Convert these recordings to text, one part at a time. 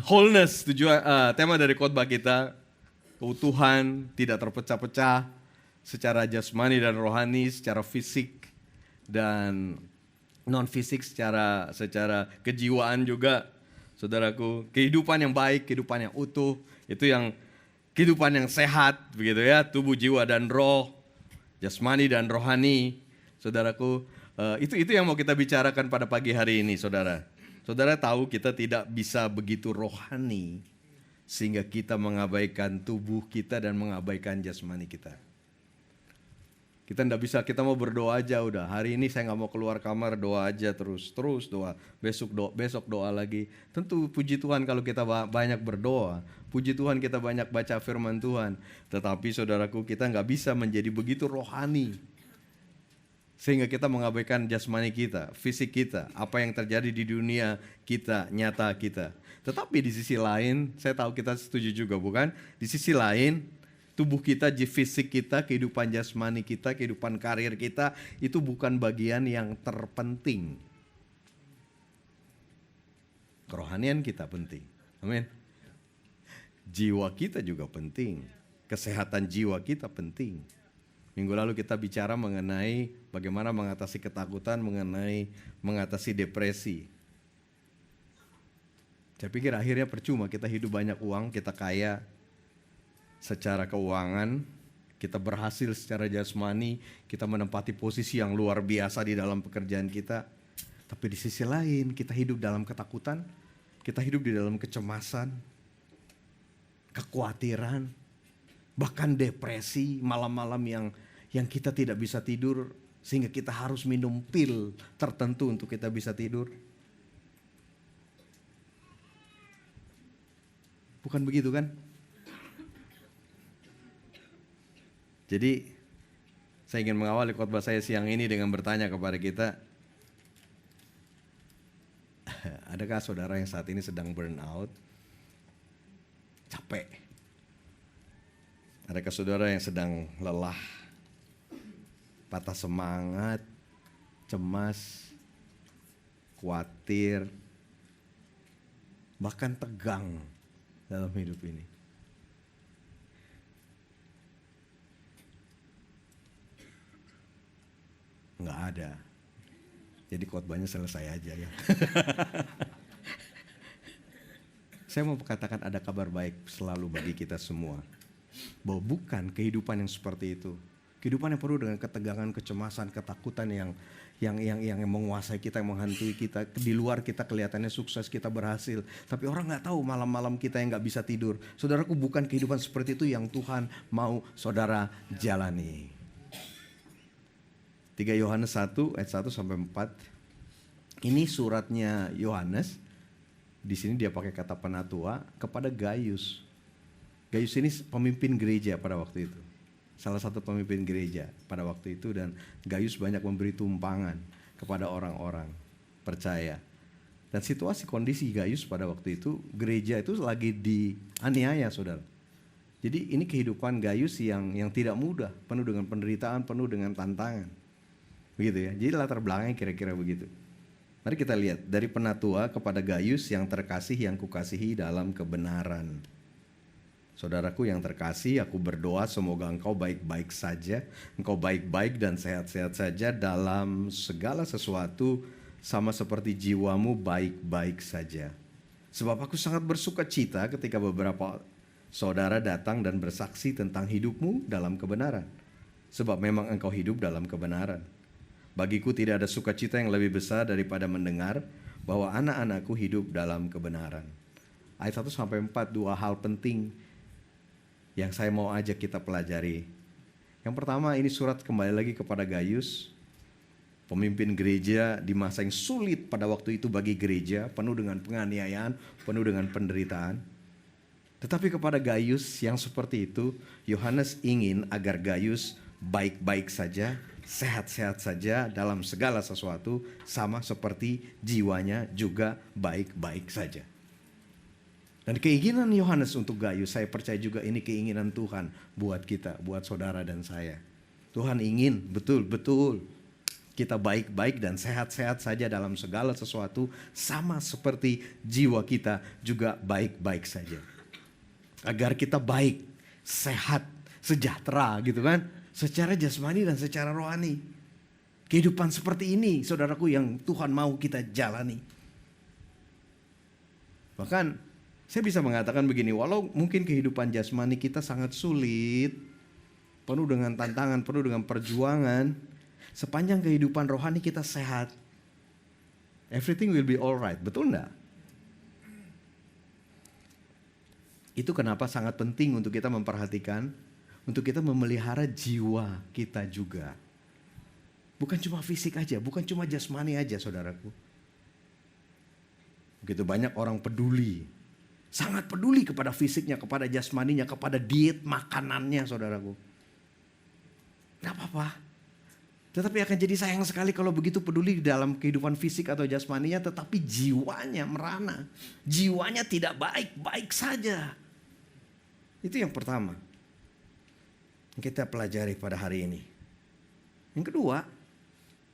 Wholeness, tema dari khotbah kita, keutuhan, tidak terpecah-pecah secara jasmani dan rohani, secara fisik dan non fisik, secara kejiwaan juga. Saudaraku, kehidupan yang baik, kehidupan yang utuh, itu yang kehidupan yang sehat, begitu ya, tubuh, jiwa dan roh, jasmani dan rohani. Saudaraku, itu yang mau kita bicarakan pada pagi hari ini, saudara. Saudara tahu kita tidak bisa begitu rohani sehingga kita mengabaikan tubuh kita dan mengabaikan jasmani kita. Kita tidak bisa, kita mau berdoa aja udah. Hari ini saya nggak mau keluar kamar, doa aja terus doa. Besok doa lagi. Tentu puji Tuhan kalau kita banyak berdoa. Puji Tuhan kita banyak baca firman Tuhan. Tetapi saudaraku, kita nggak bisa menjadi begitu rohani sehingga kita mengabaikan jasmani kita, fisik kita, apa yang terjadi di dunia kita, nyata kita. Tetapi di sisi lain, saya tahu kita setuju juga bukan? Di sisi lain, tubuh kita, fisik kita, kehidupan jasmani kita, kehidupan karir kita, itu bukan bagian yang terpenting. Kerohanian kita penting. Amin. Jiwa kita juga penting. Kesehatan jiwa kita penting. Minggu lalu kita bicara mengenai bagaimana mengatasi ketakutan, mengenai mengatasi depresi. Saya pikir akhirnya percuma kita hidup banyak uang, kita kaya secara keuangan, kita berhasil secara jasmani, kita menempati posisi yang luar biasa di dalam pekerjaan kita. Tapi di sisi lain kita hidup dalam ketakutan, kita hidup di dalam kecemasan, kekhawatiran, bahkan depresi, malam-malam yang kita tidak bisa tidur sehingga kita harus minum pil tertentu untuk kita bisa tidur. Bukan begitu kan? Jadi saya ingin mengawali khotbah saya siang ini dengan bertanya kepada kita, adakah saudara yang saat ini sedang burn out, capek? Adakah saudara yang sedang lelah, patah semangat, cemas, khawatir, bahkan tegang dalam hidup ini? Enggak ada. Jadi khotbahnya selesai aja ya. Saya mau katakan ada kabar baik selalu bagi kita semua. Bahwa bukan kehidupan yang seperti itu. Kehidupan yang penuh dengan ketegangan, kecemasan, ketakutan yang menguasai kita, yang menghantui kita. Di luar kita kelihatannya sukses, kita berhasil. Tapi orang gak tahu malam-malam kita yang gak bisa tidur. Saudaraku, bukan kehidupan seperti itu yang Tuhan mau saudara jalani. 3 Yohanes 1 ayat 1 sampai 4. Ini suratnya Yohanes. Di sini dia pakai kata penatua kepada Gaius. Gaius ini pemimpin gereja pada waktu itu. Salah satu pemimpin gereja pada waktu itu, dan Gaius banyak memberi tumpangan kepada orang-orang percaya. Dan situasi kondisi Gaius pada waktu itu, gereja itu lagi dianiaya, saudara. Jadi ini kehidupan Gaius yang tidak mudah, penuh dengan penderitaan, penuh dengan tantangan. Begitu ya. Jadi latar belakangnya kira-kira begitu. Mari kita lihat dari penatua kepada Gaius yang terkasih, yang kukasihi dalam kebenaran. Saudaraku yang terkasih, aku berdoa semoga engkau baik-baik saja, engkau baik-baik dan sehat-sehat saja dalam segala sesuatu, sama seperti jiwamu baik-baik saja. Sebab aku sangat bersuka cita ketika beberapa saudara datang dan bersaksi tentang hidupmu dalam kebenaran. Sebab memang engkau hidup dalam kebenaran. Bagiku tidak ada sukacita yang lebih besar daripada mendengar bahwa anak-anakku hidup dalam kebenaran. Ayat 1 sampai 4, 2 hal penting yang saya mau ajak kita pelajari. Yang pertama, ini surat kembali lagi kepada Gaius, pemimpin gereja di masa yang sulit pada waktu itu bagi gereja, penuh dengan penganiayaan, penuh dengan penderitaan. Tetapi kepada Gaius yang seperti itu, Yohanes ingin agar Gaius baik-baik saja, sehat-sehat saja dalam segala sesuatu, sama seperti jiwanya juga baik-baik saja. Dan keinginan Yohanes untuk Gaius, saya percaya juga ini keinginan Tuhan buat kita, buat saudara dan saya. Tuhan ingin betul-betul Kita baik-baik dan sehat-sehat saja dalam segala sesuatu, sama seperti jiwa kita juga baik-baik saja. Agar kita baik, sehat, sejahtera gitu kan. Secara jasmani dan secara rohani. Kehidupan seperti ini saudaraku yang Tuhan mau kita jalani. Bahkan saya bisa mengatakan begini, walau mungkin kehidupan jasmani kita sangat sulit, penuh dengan tantangan, penuh dengan perjuangan, sepanjang kehidupan rohani kita sehat, everything will be alright, betul enggak? Itu kenapa sangat penting untuk kita memperhatikan, untuk kita memelihara jiwa kita juga. Bukan cuma fisik aja, bukan cuma jasmani aja saudaraku. Begitu banyak orang peduli, sangat peduli kepada fisiknya, kepada jasmaninya, kepada diet makanannya saudaraku. Gak apa-apa. Tetapi akan jadi sayang sekali kalau begitu peduli di dalam kehidupan fisik atau jasmaninya, tetapi jiwanya merana. Jiwanya tidak baik-baik saja. Itu yang pertama yang kita pelajari pada hari ini. Yang kedua,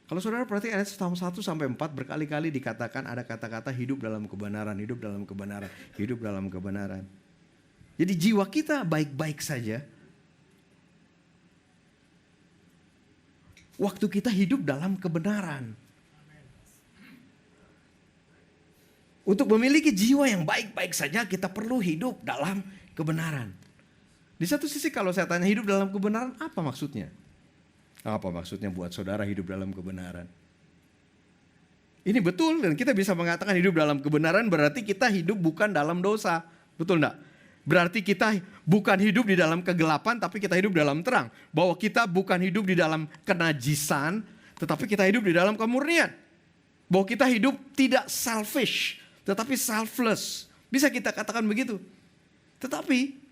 kalau saudara perhatikan ayat 1-4 berkali-kali dikatakan ada kata-kata hidup dalam kebenaran, hidup dalam kebenaran, hidup dalam kebenaran. Jadi jiwa kita baik-baik saja. Waktu kita hidup dalam kebenaran. Untuk memiliki jiwa yang baik-baik saja kita perlu hidup dalam kebenaran. Di satu sisi kalau saya tanya hidup dalam kebenaran apa maksudnya? Apa maksudnya buat saudara hidup dalam kebenaran? Ini betul dan kita bisa mengatakan hidup dalam kebenaran berarti kita hidup bukan dalam dosa. Betul enggak? Berarti kita bukan hidup di dalam kegelapan tapi kita hidup dalam terang. Bahwa kita bukan hidup di dalam kenajisan tetapi kita hidup di dalam kemurnian. Bahwa kita hidup tidak selfish tetapi selfless. Bisa kita katakan begitu. Tetapi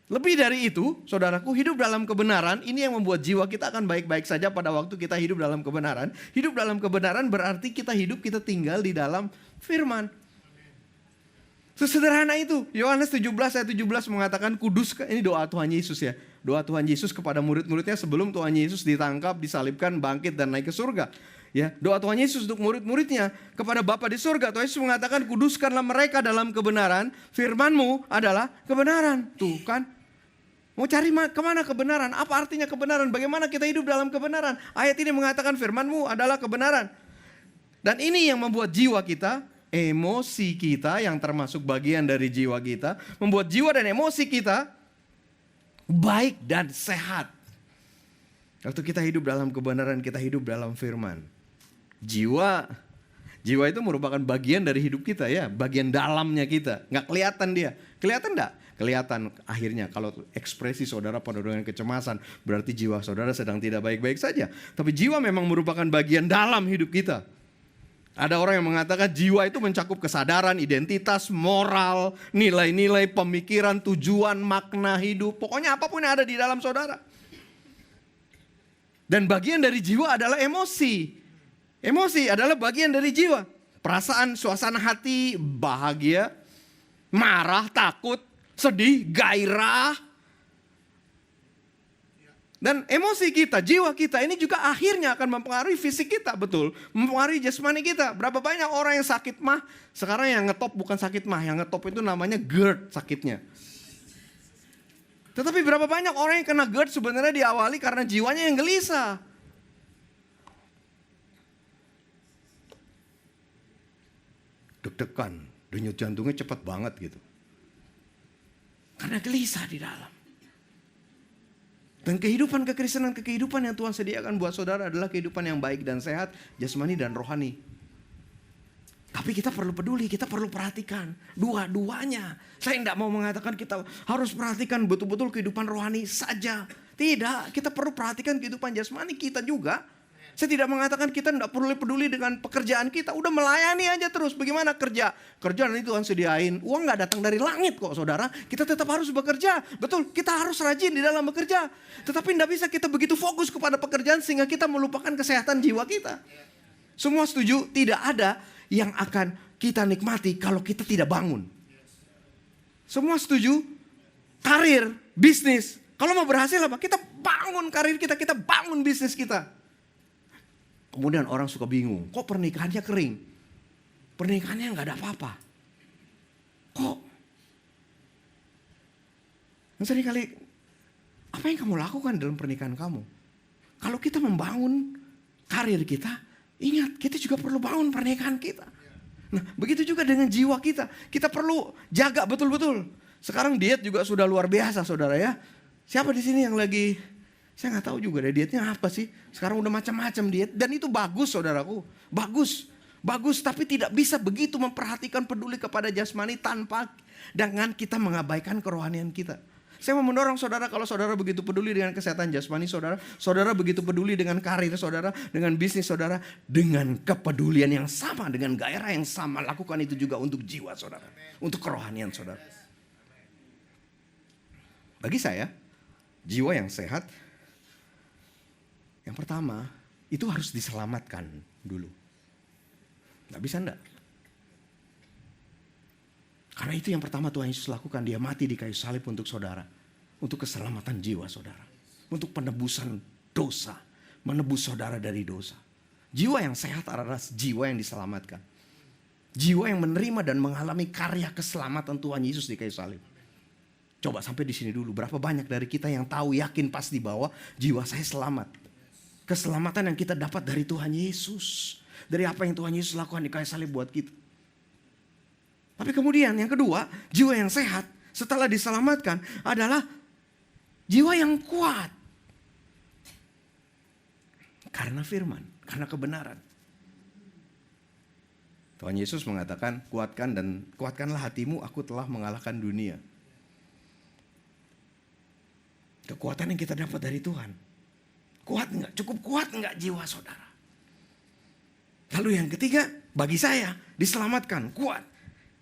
lebih dari itu, saudaraku, hidup dalam kebenaran ini yang membuat jiwa kita akan baik-baik saja pada waktu kita hidup dalam kebenaran. Hidup dalam kebenaran berarti kita hidup, kita tinggal di dalam firman. Sesederhana itu. Yohanes 17 ayat 17 mengatakan kudus, ini doa Tuhan Yesus ya. Doa Tuhan Yesus kepada murid-muridnya sebelum Tuhan Yesus ditangkap, disalibkan, bangkit dan naik ke surga. Ya, doa Tuhan Yesus untuk murid-muridnya kepada Bapa di surga. Tuhan Yesus mengatakan kuduskanlah mereka dalam kebenaran, firman-Mu adalah kebenaran. Tuh kan. Mau cari kemana kebenaran? Apa artinya kebenaran? Bagaimana kita hidup dalam kebenaran? Ayat ini mengatakan firman-Mu adalah kebenaran. Dan ini yang membuat jiwa kita, emosi kita yang termasuk bagian dari jiwa kita, membuat jiwa dan emosi kita baik dan sehat. Waktu kita hidup dalam kebenaran, kita hidup dalam firman. Jiwa itu merupakan bagian dari hidup kita ya, bagian dalamnya kita. Nggak kelihatan dia. Kelihatan enggak? Kelihatan akhirnya kalau ekspresi saudara penuh dengan kecemasan berarti jiwa saudara sedang tidak baik-baik saja. Tapi jiwa memang merupakan bagian dalam hidup kita. Ada orang yang mengatakan jiwa itu mencakup kesadaran, identitas, moral, nilai-nilai, pemikiran, tujuan, makna hidup. Pokoknya apapun yang ada di dalam saudara. Dan bagian dari jiwa adalah emosi. Emosi adalah bagian dari jiwa. Perasaan, suasana hati, bahagia, marah, takut, sedih, gairah. Dan emosi kita, jiwa kita ini juga akhirnya akan mempengaruhi fisik kita, betul. Mempengaruhi jasmani kita. Berapa banyak orang yang sakit mah, sekarang yang ngetop bukan sakit mah, yang ngetop itu namanya GERD sakitnya. Tetapi berapa banyak orang yang kena GERD sebenarnya diawali karena jiwanya yang gelisah. Deg-degan, denyut jantungnya cepat banget gitu. Karena gelisah di dalam. Dan kehidupan kekristenan, kehidupan yang Tuhan sediakan buat saudara adalah kehidupan yang baik dan sehat, jasmani dan rohani. Tapi kita perlu peduli, kita perlu perhatikan dua-duanya. Saya tidak mau mengatakan kita harus perhatikan betul-betul kehidupan rohani saja. Tidak, kita perlu perhatikan kehidupan jasmani kita juga. Saya tidak mengatakan kita tidak perlu peduli dengan pekerjaan kita. Udah melayani aja terus. Bagaimana kerja? Kerja nanti Tuhan sediain. Uang gak datang dari langit kok saudara. Kita tetap harus bekerja. Betul, kita harus rajin di dalam bekerja. Tetapi tidak bisa kita begitu fokus kepada pekerjaan sehingga kita melupakan kesehatan jiwa kita. Semua setuju? Tidak ada yang akan kita nikmati kalau kita tidak bangun. Semua setuju? Karir, bisnis, Kalau mau berhasil apa? Kita bangun karir kita, kita bangun bisnis kita. Kemudian orang suka bingung, kok pernikahannya kering? Pernikahannya nggak ada apa-apa. Kok? Dan seringkali, apa yang kamu lakukan dalam pernikahan kamu? Kalau kita membangun karir kita, ingat kita juga perlu bangun pernikahan kita. Nah, begitu juga dengan jiwa kita. Kita perlu jaga betul-betul. Sekarang diet juga sudah luar biasa, saudara ya. Siapa di sini yang lagi, saya nggak tahu juga deh dietnya apa sih. Sekarang udah macam-macam diet dan itu bagus, saudaraku. Bagus, bagus. Tapi tidak bisa begitu memperhatikan peduli kepada jasmani tanpa dengan kita mengabaikan kerohanian kita. Saya mau mendorong saudara, kalau saudara begitu peduli dengan kesehatan jasmani saudara, saudara begitu peduli dengan karir saudara, dengan bisnis saudara, dengan kepedulian yang sama, dengan gairah yang sama, lakukan itu juga untuk jiwa saudara, untuk kerohanian saudara. Bagi saya, jiwa yang sehat, yang pertama, itu harus diselamatkan dulu. Gak bisa enggak? Karena itu yang pertama Tuhan Yesus lakukan. Dia mati di kayu salib untuk saudara. Untuk keselamatan jiwa saudara. Untuk penebusan dosa. Menebus saudara dari dosa. Jiwa yang sehat adalah jiwa yang diselamatkan. Jiwa yang menerima dan mengalami karya keselamatan Tuhan Yesus di kayu salib. Coba sampai di sini dulu. Berapa banyak dari kita yang tahu, yakin pasti bahwa jiwa saya selamat. Keselamatan yang kita dapat dari Tuhan Yesus. Dari apa yang Tuhan Yesus lakukan di kayu salib buat kita. Tapi kemudian yang kedua, jiwa yang sehat setelah diselamatkan adalah jiwa yang kuat. Karena firman, karena kebenaran. Tuhan Yesus mengatakan, kuatkanlah hatimu, aku telah mengalahkan dunia. Kekuatan yang kita dapat dari Tuhan. Kuat enggak? Cukup kuat enggak jiwa saudara? Lalu yang ketiga, bagi saya diselamatkan, kuat.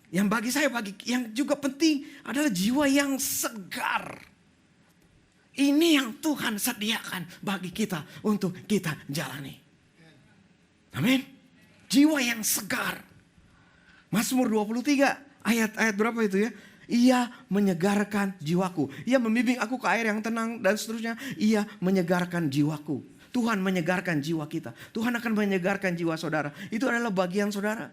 Yang bagi saya, yang juga penting adalah jiwa yang segar. Ini yang Tuhan sediakan bagi kita untuk kita jalani. Amin. Jiwa yang segar. Mazmur 23 ayat berapa itu ya? Ia menyegarkan jiwaku. Ia membimbing aku ke air yang tenang dan seterusnya. Ia menyegarkan jiwaku. Tuhan menyegarkan jiwa kita. Tuhan akan menyegarkan jiwa saudara. Itu adalah bagian saudara.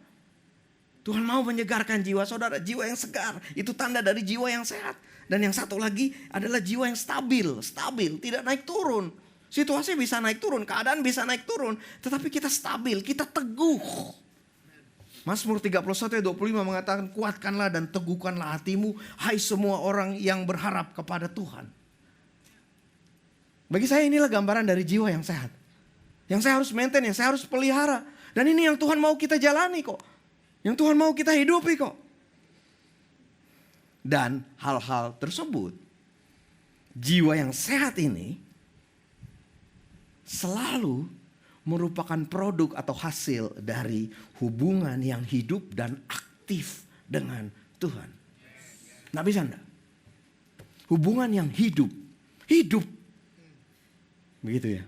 Tuhan mau menyegarkan jiwa saudara, jiwa yang segar. Itu tanda dari jiwa yang sehat. Dan yang satu lagi adalah jiwa yang stabil, tidak naik turun. Situasi bisa naik turun, keadaan bisa naik turun. Tetapi kita stabil, kita teguh. Mazmur 31 ayat 25 mengatakan, kuatkanlah dan teguhkanlah hatimu, hai semua orang yang berharap kepada Tuhan. Bagi saya inilah gambaran dari jiwa yang sehat. Yang saya harus maintain, yang saya harus pelihara. Dan ini yang Tuhan mau kita jalani kok. Yang Tuhan mau kita hidupi kok. Dan hal-hal tersebut, jiwa yang sehat ini selalu merupakan produk atau hasil dari hubungan yang hidup dan aktif dengan Tuhan. Nggak bisa enggak? Hubungan yang hidup. Begitu ya.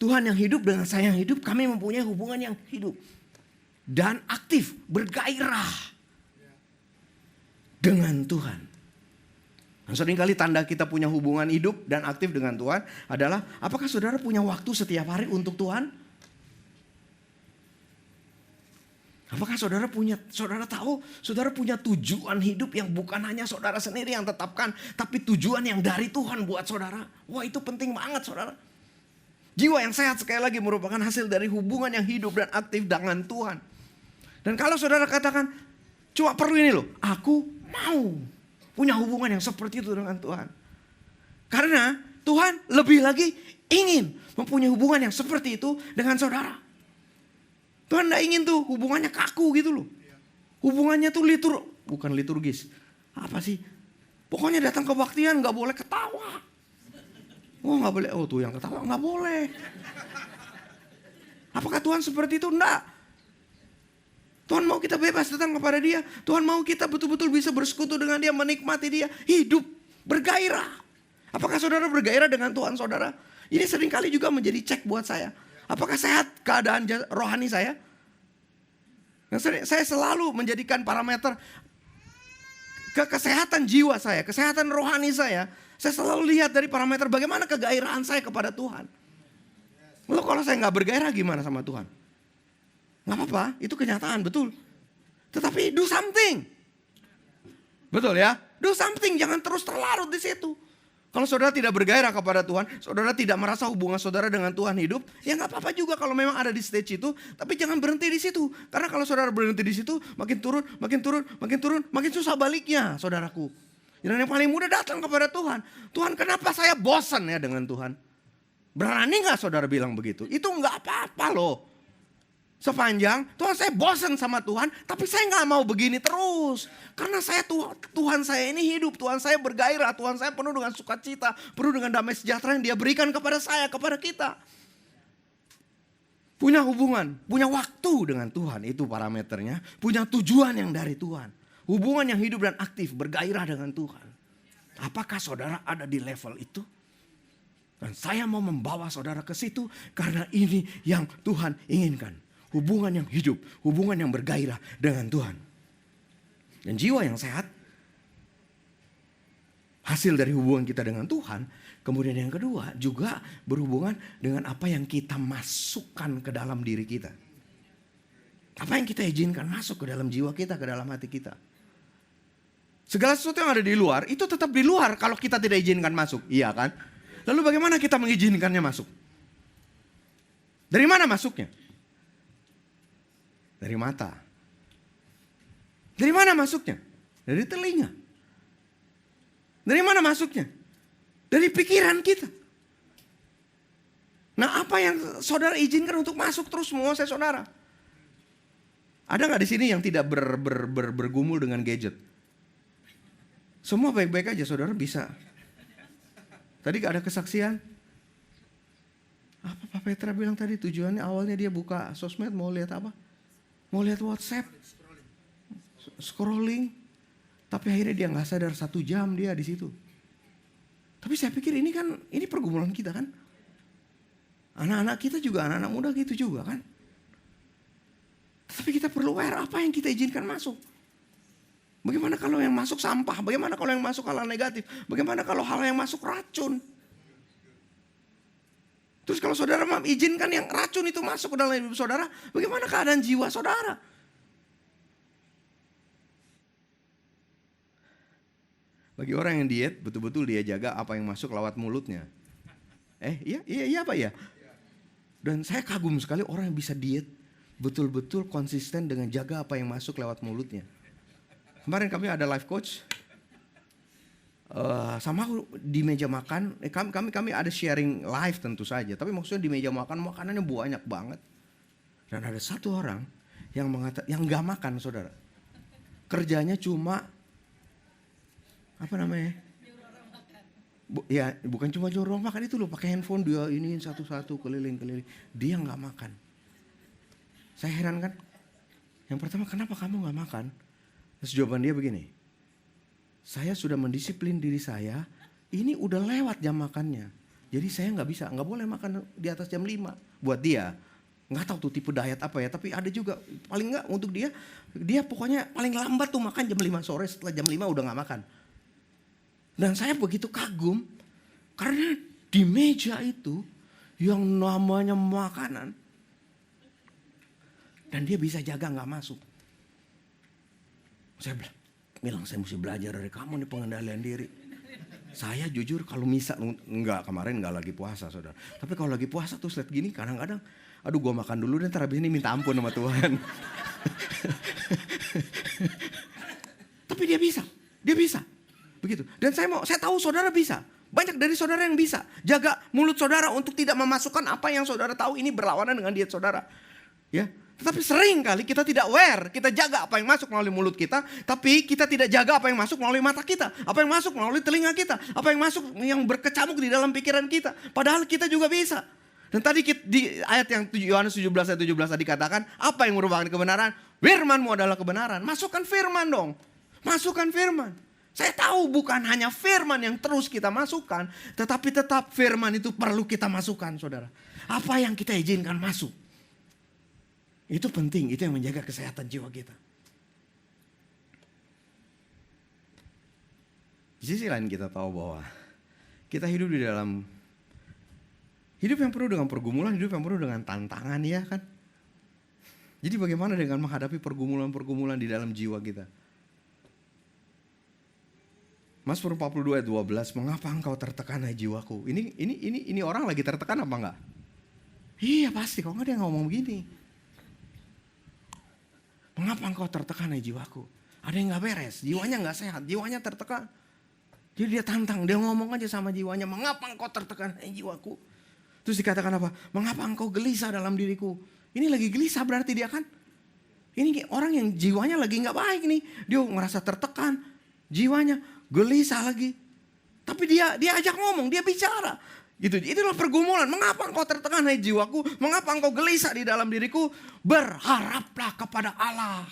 Tuhan yang hidup dengan saya yang hidup, kami mempunyai hubungan yang hidup. Dan aktif, bergairah dengan Tuhan. Dan seringkali tanda kita punya hubungan hidup dan aktif dengan Tuhan adalah, apakah saudara punya waktu setiap hari untuk Tuhan? Apakah saudara tahu saudara punya tujuan hidup yang bukan hanya saudara sendiri yang tetapkan, tapi tujuan yang dari Tuhan buat saudara? Wah, itu penting banget saudara. Jiwa yang sehat sekali lagi merupakan hasil dari hubungan yang hidup dan aktif dengan Tuhan. Dan kalau saudara katakan, cuma perlu ini loh, aku mau punya hubungan yang seperti itu dengan Tuhan. Karena Tuhan lebih lagi ingin mempunyai hubungan yang seperti itu dengan saudara. Tuhan gak ingin tuh hubungannya kaku gitu loh. Hubungannya tuh bukan liturgis. Apa sih? Pokoknya datang kebaktian gak boleh ketawa. Oh gak boleh, oh tuh yang ketawa gak boleh. Apakah Tuhan seperti itu? Enggak. Tuhan mau kita bebas datang kepada dia. Tuhan mau kita betul-betul bisa bersekutu dengan dia, menikmati dia, hidup, bergairah. Apakah saudara bergairah dengan Tuhan saudara? Ini seringkali juga menjadi cek buat saya. Apakah sehat keadaan rohani saya? Saya selalu menjadikan parameter kesehatan jiwa saya, kesehatan rohani saya Saya selalu lihat dari parameter bagaimana kegairahan saya kepada Tuhan. Lalu kalau saya nggak bergairah gimana sama Tuhan? Nggak apa-apa, itu kenyataan, betul. Tetapi do something. Betul ya? Do something, jangan terus terlarut di situ. Kalau saudara tidak bergairah kepada Tuhan, saudara tidak merasa hubungan saudara dengan Tuhan hidup, ya nggak apa-apa juga kalau memang ada di stage itu, tapi jangan berhenti di situ. Karena kalau saudara berhenti di situ, makin turun, makin susah baliknya, saudaraku. Dan yang paling mudah datang kepada Tuhan. Tuhan, kenapa saya bosan ya dengan Tuhan? Berani nggak saudara bilang begitu? Itu nggak apa-apa loh. Sepanjang Tuhan, saya bosan sama Tuhan, tapi saya nggak mau begini terus. Karena Tuhan saya ini hidup, Tuhan saya bergairah, Tuhan saya penuh dengan sukacita, penuh dengan damai sejahtera yang Dia berikan kepada saya, kepada kita. Punya hubungan, punya waktu dengan Tuhan, itu parameternya. Punya tujuan yang dari Tuhan. Hubungan yang hidup dan aktif, bergairah dengan Tuhan. Apakah saudara ada di level itu? Dan saya mau membawa saudara ke situ karena ini yang Tuhan inginkan. Hubungan yang hidup, hubungan yang bergairah dengan Tuhan. Dan jiwa yang sehat, hasil dari hubungan kita dengan Tuhan. Kemudian yang kedua juga berhubungan dengan apa yang kita masukkan ke dalam diri kita. Apa yang kita izinkan masuk ke dalam jiwa kita, ke dalam hati kita. Segala sesuatu yang ada di luar, itu tetap di luar kalau kita tidak izinkan masuk. Iya kan? Lalu bagaimana kita mengizinkannya masuk? Dari mana masuknya? Dari mata. Dari mana masuknya? Dari telinga. Dari mana masuknya? Dari pikiran kita. Nah, apa yang saudara izinkan untuk masuk terus menguasai saudara? Ada nggak di sini yang tidak bergumul dengan gadget? Semua baik-baik aja, saudara bisa. Tadi gak ada kesaksian? Apa Pak Petra bilang tadi tujuannya awalnya dia buka sosmed mau lihat apa? Mau lihat WhatsApp, scrolling, tapi akhirnya dia nggak sadar 1 jam dia di situ. Tapi saya pikir ini pergumulan kita kan, anak-anak kita juga, anak-anak muda gitu juga kan. Tapi kita perlu aware apa yang kita izinkan masuk. Bagaimana kalau yang masuk sampah? Bagaimana kalau yang masuk hal negatif? Bagaimana kalau hal yang masuk racun? Terus kalau saudara izinkan yang racun itu masuk ke dalam hidup saudara, bagaimana keadaan jiwa saudara? Bagi orang yang diet, betul-betul dia jaga apa yang masuk lewat mulutnya. Iya apa ya? Dan saya kagum sekali orang yang bisa diet, betul-betul konsisten dengan jaga apa yang masuk lewat mulutnya. Kemarin kami ada life coach. Sama di meja makan, kami ada sharing live tentu saja. Tapi maksudnya di meja makan makanannya banyak banget. Dan ada satu orang yang nggak makan, saudara. Kerjanya cuma apa namanya? Bukan cuma nyuruh makan itu loh, pakai handphone dia ini satu-satu keliling. Dia nggak makan. Saya heran kan. Yang pertama, kenapa kamu nggak makan? Terus jawaban dia begini. Saya sudah mendisiplin diri saya, ini udah lewat jam makannya. Jadi saya nggak boleh makan di atas jam 5. Buat dia, nggak tahu tuh tipe diet apa ya, tapi ada juga paling nggak untuk dia pokoknya paling lambat tuh makan jam 5 sore, setelah jam 5 udah nggak makan. Dan saya begitu kagum, karena di meja itu yang namanya makanan, dan dia bisa jaga nggak masuk. Saya bilang saya mesti belajar dari kamu nih pengendalian diri. Saya jujur kalau kemarin enggak lagi puasa saudara. Tapi kalau lagi puasa tuh lihat gini kadang-kadang, aduh gua makan dulu dan ntar habis ini minta ampun sama Tuhan. Tapi dia bisa begitu. Dan saya tahu saudara bisa. Banyak dari saudara yang bisa jaga mulut saudara untuk tidak memasukkan apa yang saudara tahu ini berlawanan dengan diet saudara. Ya. Tetapi sering kali kita tidak aware, kita jaga apa yang masuk melalui mulut kita, tapi kita tidak jaga apa yang masuk melalui mata kita, apa yang masuk melalui telinga kita, apa yang masuk yang berkecamuk di dalam pikiran kita. Padahal kita juga bisa. Dan tadi di ayat yang Yohanes 17 ayat 17 tadi katakan, apa yang merupakan kebenaran? Firman-Mu adalah kebenaran. Masukkan firman dong. Masukkan firman. Saya tahu bukan hanya firman yang terus kita masukkan, tetapi tetap firman itu perlu kita masukkan, saudara. Apa yang kita izinkan masuk. Itu penting, itu yang menjaga kesehatan jiwa kita. Di sisi lain kita tahu bahwa Kita hidup di dalam hidup yang penuh dengan pergumulan, hidup yang penuh dengan tantangan, ya kan? Jadi bagaimana dengan menghadapi pergumulan-pergumulan di dalam jiwa kita? Mazmur 42 ayat 12, mengapa engkau tertekan hai jiwaku? Ini orang lagi tertekan apa enggak? Iya pasti, kalau enggak dia ngomong begini. Mengapa engkau tertekan hai jiwaku? Ada yang enggak beres, jiwanya enggak sehat, jiwanya tertekan. Jadi dia tantang, dia ngomong aja sama jiwanya, mengapa engkau tertekan hai jiwaku? Terus dikatakan apa? Mengapa engkau gelisah dalam diriku? Ini lagi gelisah berarti dia kan? Ini orang yang jiwanya lagi enggak baik nih. Dia ngerasa tertekan, jiwanya gelisah lagi. Tapi dia ajak ngomong, dia bicara. Gitu. Itulah pergumulan. Mengapa engkau tertekan hai jiwaku? Mengapa engkau gelisah di dalam diriku? Berharaplah kepada Allah.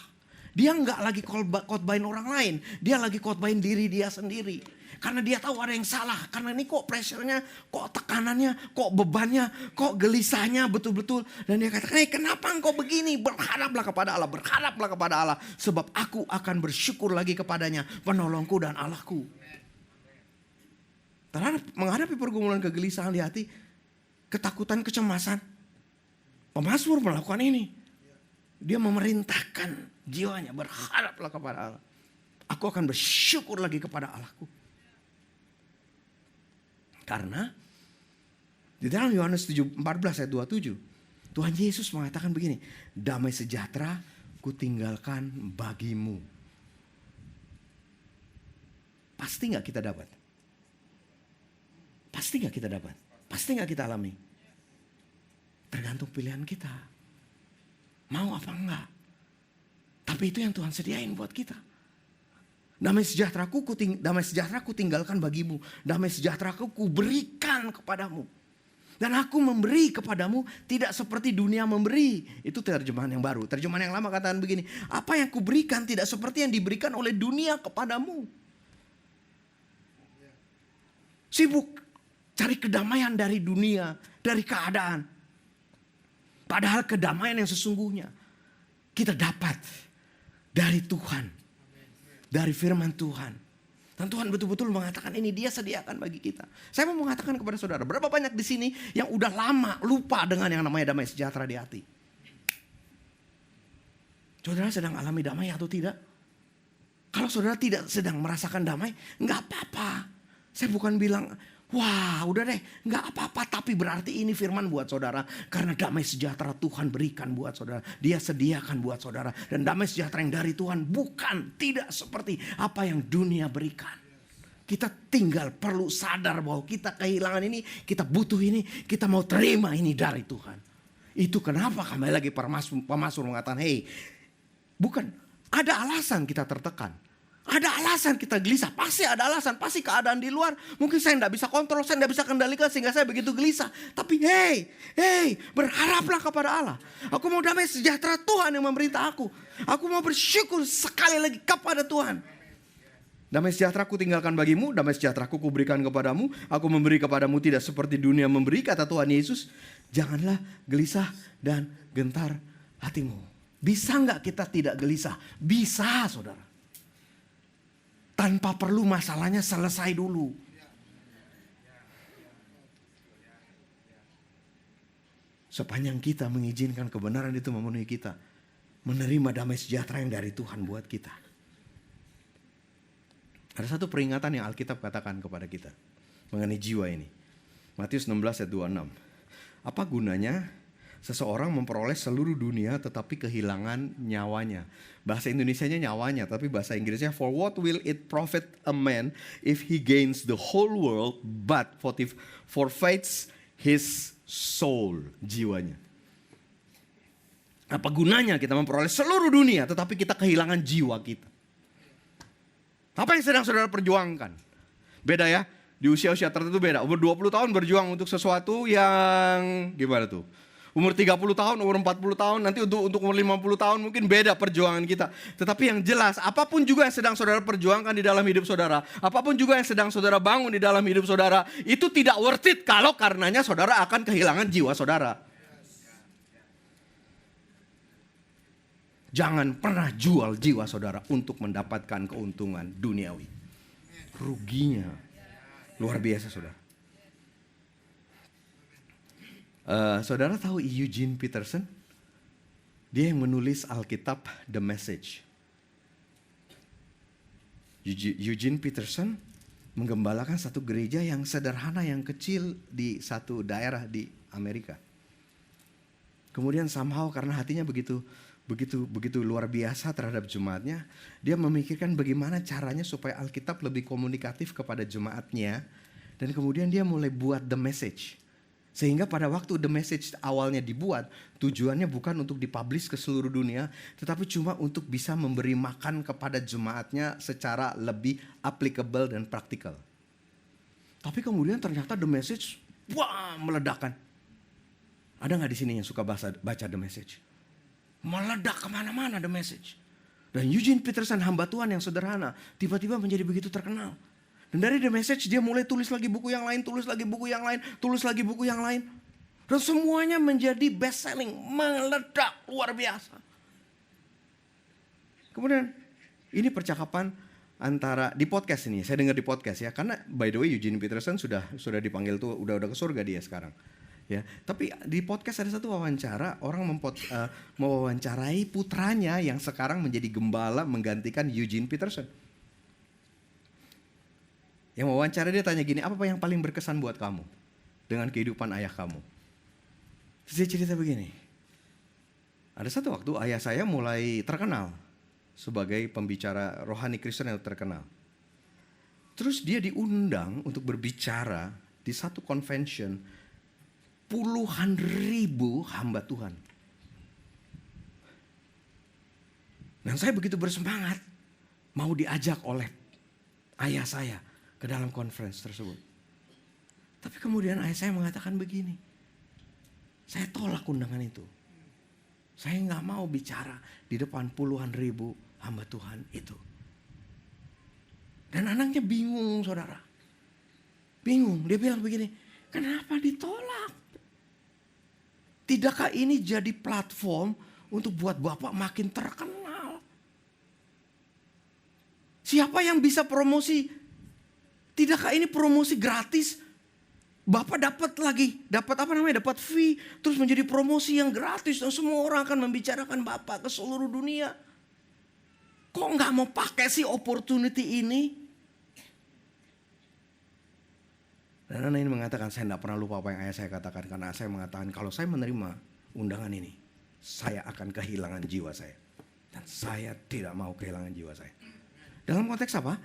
Dia enggak lagi khotbahin orang lain. Dia lagi khotbahin diri dia sendiri. Karena dia tahu ada yang salah. Karena ini kok pressure-nya, kok tekanannya, kok bebannya, kok gelisahnya betul-betul. Dan dia katakan, hey, kenapa engkau begini? Berharaplah kepada Allah, berharaplah kepada Allah. Sebab aku akan bersyukur lagi kepadanya, penolongku dan Allahku. Terhadap menghadapi pergumulan kegelisahan di hati, ketakutan, kecemasan, pemazmur melakukan ini. Dia memerintahkan jiwanya, berharaplah kepada Allah. Aku akan bersyukur lagi kepada Allahku. Karena di dalam Yohanes 14 ayat 27, Tuhan Yesus mengatakan begini, damai sejahtera kutinggalkan bagimu. Pasti gak kita dapat? Pasti gak kita dapat? Pasti gak kita alami? Tergantung pilihan kita. Mau apa enggak? Tapi itu yang Tuhan sediain buat kita. Damai sejahteraku tinggalkan bagimu. Damai sejahteraku kuberikan kepadamu. Dan aku memberi kepadamu tidak seperti dunia memberi. Itu terjemahan yang baru. Terjemahan yang lama katakan begini. Apa yang kuberikan tidak seperti yang diberikan oleh dunia kepadamu. Sibuk cari kedamaian dari dunia, dari keadaan. Padahal kedamaian yang sesungguhnya kita dapat dari Tuhan. Dari firman Tuhan. Dan Tuhan betul-betul mengatakan ini dia sediakan bagi kita. Saya mau mengatakan kepada saudara, berapa banyak di sini yang udah lama lupa dengan yang namanya damai sejahtera di hati? Saudara sedang alami damai atau tidak? Kalau saudara tidak sedang merasakan damai, enggak apa-apa. Saya bukan bilang, wah udah deh, enggak apa-apa. Tapi berarti ini firman buat saudara. Karena damai sejahtera Tuhan berikan buat saudara. Dia sediakan buat saudara. Dan damai sejahtera yang dari Tuhan bukan, tidak seperti apa yang dunia berikan. Kita tinggal perlu sadar bahwa kita kehilangan ini, kita butuh ini, kita mau terima ini dari Tuhan. Itu kenapa kembali lagi pemazmur mengatakan, hey, bukan, ada alasan kita tertekan. Ada alasan kita gelisah, pasti ada alasan, pasti keadaan di luar. Mungkin saya tidak bisa kontrol, saya tidak bisa kendalikan sehingga saya begitu gelisah. Tapi hey, berharaplah kepada Allah. Aku mau damai sejahtera Tuhan yang memerintah aku. Aku mau bersyukur sekali lagi kepada Tuhan. Damai sejahtera ku tinggalkan bagimu, damai sejahtera ku berikan kepadamu. Aku memberi kepadamu tidak seperti dunia memberi, kata Tuhan Yesus. Janganlah gelisah dan gentar hatimu. Bisa enggak kita tidak gelisah? Bisa, saudara. Tanpa perlu masalahnya selesai dulu. Sepanjang kita mengizinkan kebenaran itu memenuhi kita, menerima damai sejahtera yang dari Tuhan buat kita. Ada satu peringatan yang Alkitab katakan kepada kita mengenai jiwa ini. Matius 16 ayat 26. Apa gunanya seseorang memperoleh seluruh dunia tetapi kehilangan nyawanya? Bahasa Indonesianya nyawanya, tapi bahasa Inggrisnya, for what will it profit a man if he gains the whole world but forfeits his soul, jiwanya. Apa gunanya kita memperoleh seluruh dunia tetapi kita kehilangan jiwa kita? Apa yang sedang saudara perjuangkan? Beda ya, di usia-usia tertentu beda. Umur 20 tahun berjuang untuk sesuatu yang gimana tuh? Umur 30 tahun, umur 40 tahun, nanti untuk umur 50 tahun mungkin beda perjuangan kita. Tetapi yang jelas, apapun juga yang sedang saudara perjuangkan di dalam hidup saudara, apapun juga yang sedang saudara bangun di dalam hidup saudara, itu tidak worth it kalau karenanya saudara akan kehilangan jiwa saudara. Jangan pernah jual jiwa saudara untuk mendapatkan keuntungan duniawi. Ruginya luar biasa, saudara. Saudara tahu Eugene Peterson? Dia yang menulis Alkitab The Message. Eugene Peterson menggembalakan satu gereja yang sederhana, yang kecil di satu daerah di Amerika. Kemudian somehow karena hatinya begitu luar biasa terhadap jemaatnya, dia memikirkan bagaimana caranya supaya Alkitab lebih komunikatif kepada jemaatnya. Dan kemudian dia mulai buat The Message. Sehingga pada waktu The Message awalnya dibuat, tujuannya bukan untuk dipublish ke seluruh dunia, tetapi cuma untuk bisa memberi makan kepada jemaatnya secara lebih applicable dan praktikal. Tapi kemudian ternyata The Message, wah, meledakkan. Ada gak di sini yang suka baca The Message? Meledak kemana-mana The Message. Dan Eugene Peterson, hamba Tuhan yang sederhana, tiba-tiba menjadi begitu terkenal. Dan dari The Message dia mulai tulis lagi buku yang lain, tulis lagi buku yang lain, tulis lagi buku yang lain. Dan semuanya menjadi best selling, meledak luar biasa. Kemudian ini percakapan antara di podcast ini, saya dengar di podcast ya, karena by the way Eugene Peterson sudah dipanggil tuh, udah ke surga dia sekarang. Ya, tapi di podcast ada satu wawancara, orang mewawancarai putranya yang sekarang menjadi gembala menggantikan Eugene Peterson. Yang wawancara dia tanya gini, apa yang paling berkesan buat kamu dengan kehidupan ayah kamu? Terus dia cerita begini, ada satu waktu ayah saya mulai terkenal sebagai pembicara rohani Kristen yang terkenal. Terus dia diundang untuk berbicara di satu convention, puluhan ribu hamba Tuhan. Dan saya begitu bersemangat mau diajak oleh ayah saya ke dalam conference tersebut. Tapi kemudian ayah saya mengatakan begini, saya tolak undangan itu. Saya gak mau bicara di depan puluhan ribu hamba Tuhan itu. Dan anaknya bingung, saudara. Bingung, dia bilang begini, kenapa ditolak? Tidakkah ini jadi platform untuk buat Bapak makin terkenal? Siapa yang bisa promosi? Tidakkah ini promosi gratis? Bapak dapat dapat fee, terus menjadi promosi yang gratis dan semua orang akan membicarakan Bapak ke seluruh dunia. Kok nggak mau pakai sih opportunity ini? Dan anak ini mengatakan, saya tidak pernah lupa apa yang ayah saya katakan, karena saya mengatakan kalau saya menerima undangan ini, saya akan kehilangan jiwa saya, dan saya tidak mau kehilangan jiwa saya. Dalam konteks apa?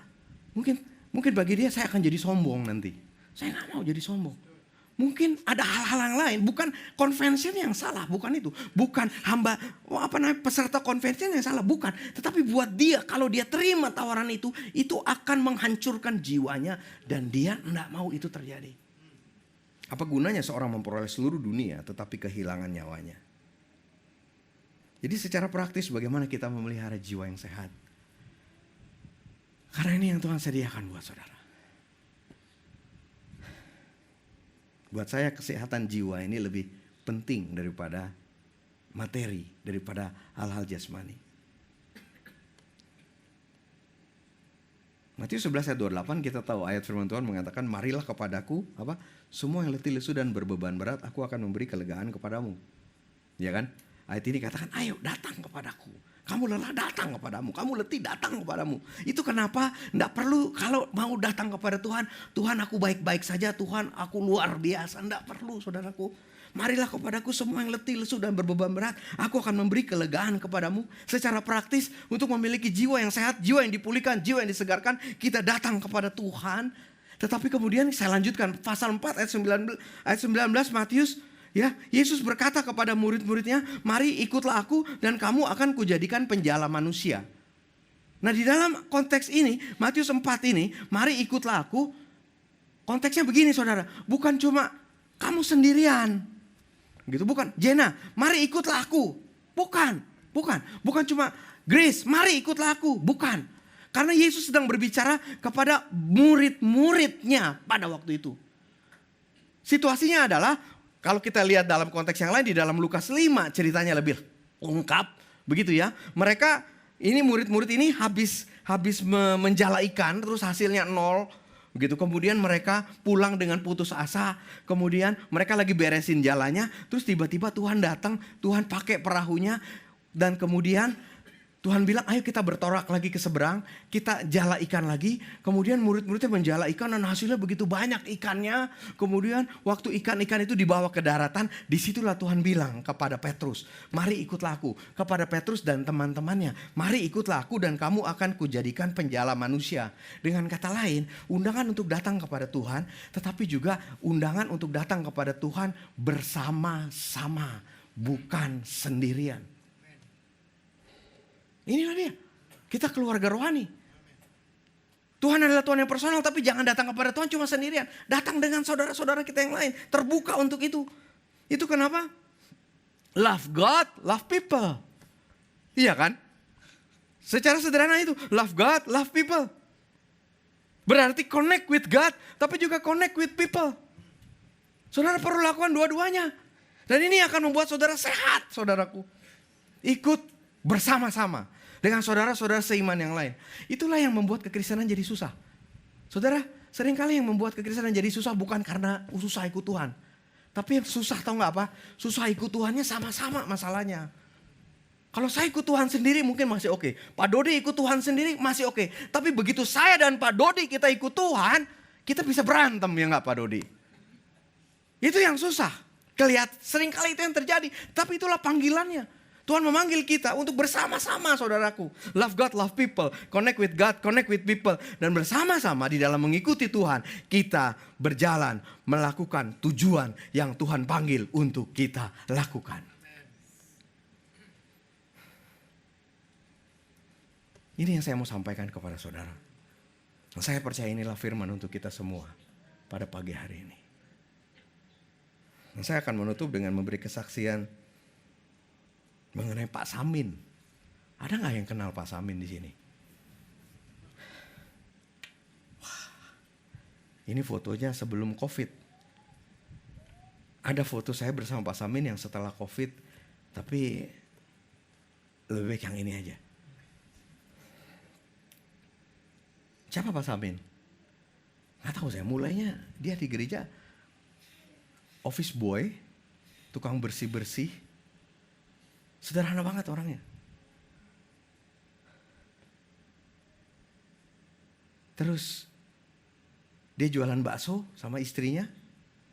Mungkin bagi dia saya akan jadi sombong nanti. Saya gak mau jadi sombong. Mungkin ada hal-hal yang lain. Bukan convention yang salah, bukan itu. Bukan peserta convention yang salah, bukan. Tetapi buat dia, kalau dia terima tawaran itu akan menghancurkan jiwanya. Dan dia gak mau itu terjadi. Apa gunanya seorang memperoleh seluruh dunia tetapi kehilangan nyawanya? Jadi secara praktis bagaimana kita memelihara jiwa yang sehat? Karena ini yang Tuhan sediakan buat saudara. Buat saya kesehatan jiwa ini lebih penting daripada materi, daripada hal-hal jasmani. Matius 11 ayat 28 kita tahu ayat firman Tuhan mengatakan, marilah kepadaku semua yang letih lesu dan berbeban berat, aku akan memberi kelegaan kepadamu. Ya kan? Ayat ini katakan, ayo datang kepadaku. Kamu lelah, datang kepadamu. Kamu letih, datang kepadamu. Itu kenapa tidak perlu kalau mau datang kepada Tuhan. Tuhan aku baik-baik saja. Tuhan aku luar biasa. Tidak perlu saudaraku. Marilah kepadaku semua yang letih, lesu dan berbeban berat. Aku akan memberi kelegaan kepadamu. Secara praktis untuk memiliki jiwa yang sehat. Jiwa yang dipulihkan, jiwa yang disegarkan. Kita datang kepada Tuhan. Tetapi kemudian saya lanjutkan. Pasal 4 ayat 19 Matius. Ya, Yesus berkata kepada murid-muridnya, mari ikutlah aku dan kamu akan kujadikan penjala manusia. Nah di dalam konteks ini, Matius 4 ini, mari ikutlah aku. Konteksnya begini saudara, bukan cuma kamu sendirian. Gitu, bukan. Jena, mari ikutlah aku. Bukan cuma Grace, mari ikutlah aku. Bukan. Karena Yesus sedang berbicara kepada murid-muridnya pada waktu itu. Situasinya adalah, kalau kita lihat dalam konteks yang lain di dalam Lukas 5 ceritanya lebih lengkap begitu ya. Mereka ini murid-murid ini habis menjala ikan terus hasilnya 0 Begitu kemudian mereka pulang dengan putus asa. Kemudian mereka lagi beresin jalannya. Terus tiba-tiba Tuhan datang. Tuhan pakai perahunya. Dan kemudian Tuhan bilang, ayo kita bertolak lagi ke seberang. Kita jala ikan lagi. Kemudian murid-muridnya menjala ikan dan hasilnya begitu banyak ikannya. Kemudian waktu ikan-ikan itu dibawa ke daratan. Disitulah Tuhan bilang kepada Petrus, mari ikutlah aku. Kepada Petrus dan teman-temannya, mari ikutlah aku dan kamu akan kujadikan penjala manusia. Dengan kata lain, undangan untuk datang kepada Tuhan. Tetapi juga undangan untuk datang kepada Tuhan bersama-sama. Bukan sendirian. Inilah dia. Kita keluarga rohani. Tuhan adalah Tuhan yang personal, tapi jangan datang kepada Tuhan cuma sendirian. Datang dengan saudara-saudara kita yang lain. Terbuka untuk itu. Itu kenapa? Love God, love people. Iya kan? Secara sederhana itu. Love God, love people. Berarti connect with God, tapi juga connect with people. Saudara perlu lakukan dua-duanya. Dan ini akan membuat saudara sehat, saudaraku. Ikut bersama-sama dengan saudara-saudara seiman yang lain. Itulah yang membuat kekristenan jadi susah. Saudara, seringkali yang membuat kekristenan jadi susah bukan karena susah ikut Tuhan. Tapi yang susah tahu gak apa? Susah ikut Tuhannya sama-sama masalahnya. Kalau saya ikut Tuhan sendiri mungkin masih oke. Pak Dodi ikut Tuhan sendiri masih oke. Tapi begitu saya dan Pak Dodi kita ikut Tuhan, kita bisa berantem ya gak Pak Dodi? Itu yang susah. Seringkali itu yang terjadi. Tapi itulah panggilannya. Tuhan memanggil kita untuk bersama-sama saudaraku. Love God, love people. Connect with God, connect with people. Dan bersama-sama di dalam mengikuti Tuhan. Kita berjalan melakukan tujuan yang Tuhan panggil untuk kita lakukan. Ini yang saya mau sampaikan kepada saudara. Saya percaya inilah firman untuk kita semua pada pagi hari ini. Dan saya akan menutup dengan memberi kesaksian mengenai Pak Samin. Ada nggak yang kenal Pak Samin di sini? Wah, ini fotonya sebelum COVID. Ada foto saya bersama Pak Samin yang setelah COVID, tapi lebih baik yang ini aja. Siapa Pak Samin? Nggak tahu saya. Mulainya dia di gereja office boy, tukang bersih-bersih. Sederhana banget orangnya. Terus dia jualan bakso sama istrinya.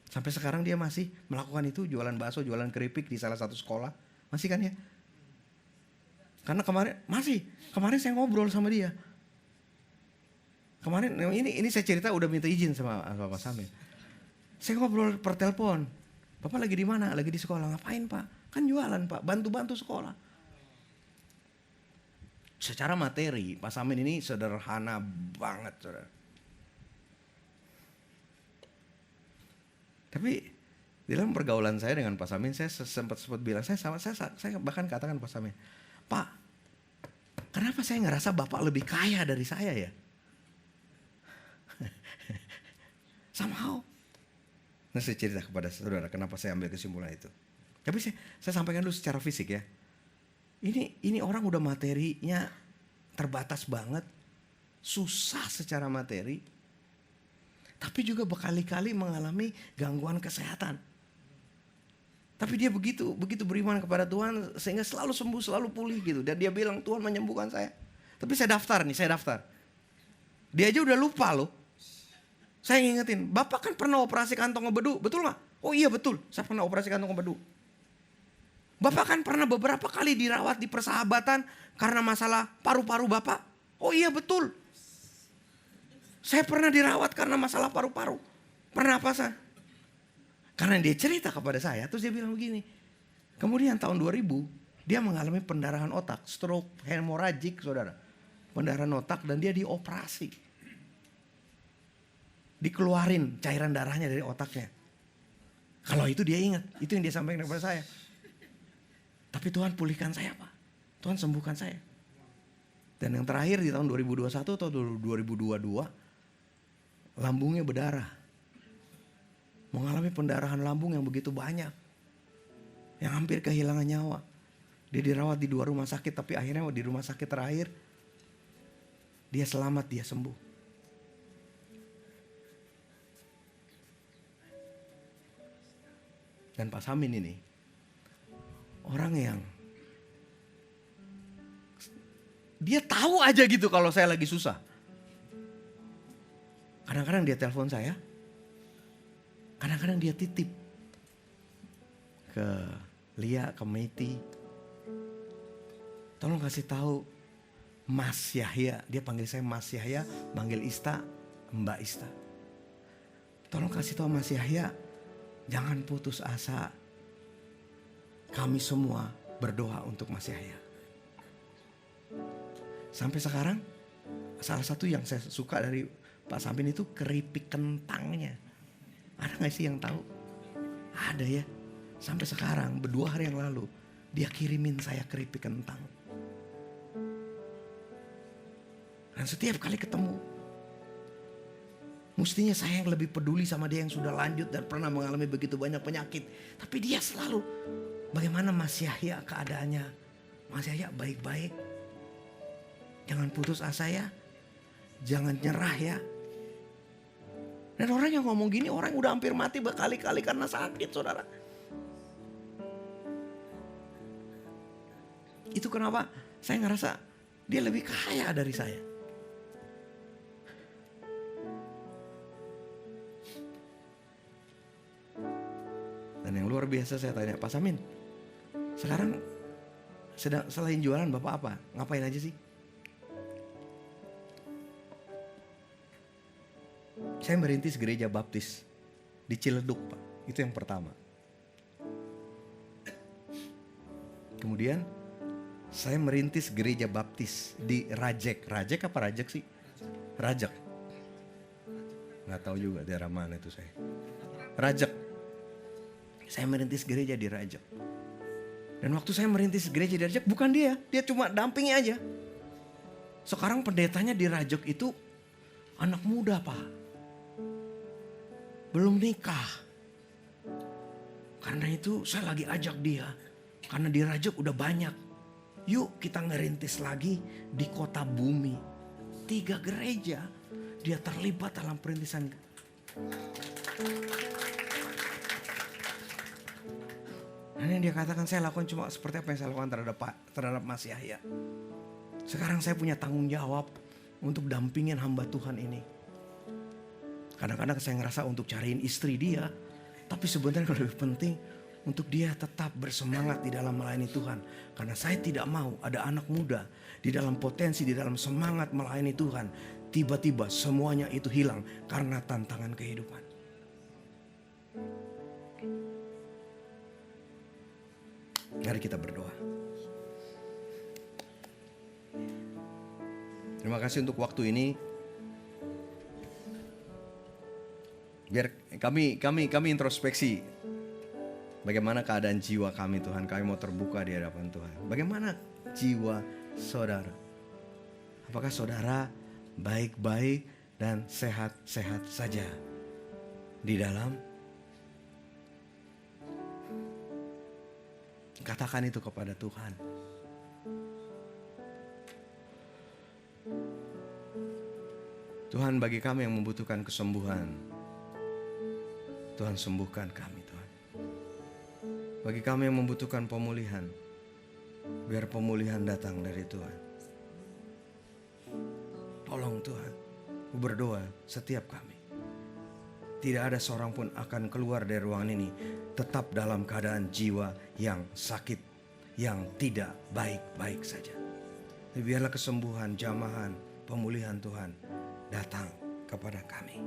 Sampai sekarang dia masih melakukan itu. Jualan bakso, jualan keripik di salah satu sekolah. Masih kan ya? Karena kemarin saya ngobrol sama dia. Kemarin ini saya cerita udah minta izin sama Pak Samin. Saya ngobrol per telepon. Bapak lagi di mana? Lagi di sekolah. Ngapain Pak? Kan jualan Pak, bantu-bantu sekolah. Secara materi, Pak Samin ini sederhana banget, saudara. Tapi dalam pergaulan saya dengan Pak Samin, saya sempat bilang, saya bahkan katakan Pak Samin, Pak, kenapa saya ngerasa Bapak lebih kaya dari saya ya? Somehow. Nah saya cerita kepada saudara kenapa saya ambil kesimpulan itu. Tapi saya sampaikan dulu secara fisik ya. Ini orang udah materinya terbatas banget. Susah secara materi. Tapi juga berkali-kali mengalami gangguan kesehatan. Tapi dia begitu beriman kepada Tuhan sehingga selalu sembuh, selalu pulih gitu. Dan dia bilang Tuhan menyembuhkan saya. Tapi saya daftar. Dia aja udah lupa loh. Saya ngingetin, Bapak kan pernah operasi kantong empedu, betul gak? Oh iya betul, saya pernah operasi kantong empedu. Bapak kan pernah beberapa kali dirawat di Persahabatan karena masalah paru-paru Bapak. Oh iya betul. Saya pernah dirawat karena masalah paru-paru. Pernah apa San? Karena dia cerita kepada saya, terus dia bilang begini. Kemudian tahun 2000, dia mengalami pendarahan otak, stroke hemoragik saudara. Pendarahan otak dan dia dioperasi. Dikeluarin cairan darahnya dari otaknya. Kalau itu dia ingat, itu yang dia sampaikan kepada saya. Tapi Tuhan pulihkan saya Pak. Tuhan sembuhkan saya. Dan yang terakhir di tahun 2021 atau 2022, lambungnya berdarah. Mengalami pendarahan lambung yang begitu banyak. Yang hampir kehilangan nyawa. Dia dirawat di 2 rumah sakit, tapi akhirnya di rumah sakit terakhir, dia selamat, dia sembuh. Dan Pak Samin ini orang yang dia tahu aja gitu kalau saya lagi susah. Kadang-kadang dia telepon saya, kadang-kadang dia titip ke Lia, ke Meiti. Tolong kasih tahu Mas Yahya, dia panggil saya Mas Yahya, panggil Ista Mbak Ista. Tolong kasih tahu Mas Yahya, jangan putus asa. Kami semua berdoa untuk Mas Yahya. Sampai sekarang salah satu yang saya suka dari Pak Samin itu keripik kentangnya. Ada gak sih yang tahu? Ada ya. Sampai sekarang 2 hari yang lalu dia kirimin saya keripik kentang. Dan setiap kali ketemu, mestinya saya yang lebih peduli sama dia yang sudah lanjut dan pernah mengalami begitu banyak penyakit. Tapi dia selalu, bagaimana Mas Yahya keadaannya? Mas Yahya baik-baik. Jangan putus asa ya. Jangan nyerah ya. Dan orang yang ngomong gini, orang yang udah hampir mati berkali-kali karena sakit, saudara. Itu kenapa saya ngerasa dia lebih kaya dari saya. Dan yang luar biasa saya tanya, Pak Samin, sekarang selain jualan Bapak apa? Ngapain aja sih? Saya merintis gereja baptis di Ciledug, Pak. Itu yang pertama. Kemudian saya merintis gereja baptis di Rajek. Rajek apa Rajek sih? Rajek. Nggak tahu juga daerah mana itu saya. Rajek. Saya merintis gereja di Rajek. Dan waktu saya merintis gereja di Rajek, bukan dia cuma dampingi aja. Sekarang pendetanya di Rajek itu anak muda, Pak. Belum nikah. Karena itu saya lagi ajak dia. Karena di Rajek udah banyak. Yuk kita ngerintis lagi di kota bumi. 3 gereja. Dia terlibat dalam perintisan. Dan yang dia katakan saya lakukan cuma seperti apa yang saya lakukan terhadap Mas Yahya. Sekarang saya punya tanggung jawab untuk dampingin hamba Tuhan ini. Kadang-kadang saya ngerasa untuk cariin istri dia. Tapi sebenarnya lebih penting untuk dia tetap bersemangat di dalam melayani Tuhan. Karena saya tidak mau ada anak muda di dalam potensi, di dalam semangat melayani Tuhan. Tiba-tiba semuanya itu hilang karena tantangan kehidupan. Mari kita berdoa. Terima kasih untuk waktu ini. Biar kami introspeksi. Bagaimana keadaan jiwa kami Tuhan. Kami mau terbuka di hadapan Tuhan. Bagaimana jiwa saudara? Apakah saudara baik-baik dan sehat-sehat saja di dalam? Katakan itu kepada Tuhan. Tuhan, bagi kami yang membutuhkan kesembuhan, Tuhan sembuhkan kami Tuhan. Bagi kami yang membutuhkan pemulihan, biar pemulihan datang dari Tuhan. Tolong Tuhan, berdoa setiap kami. Tidak ada seorang pun akan keluar dari ruangan ini tetap dalam keadaan jiwa yang sakit, yang tidak baik-baik saja. Biarlah kesembuhan, jamahan, pemulihan Tuhan datang kepada kami.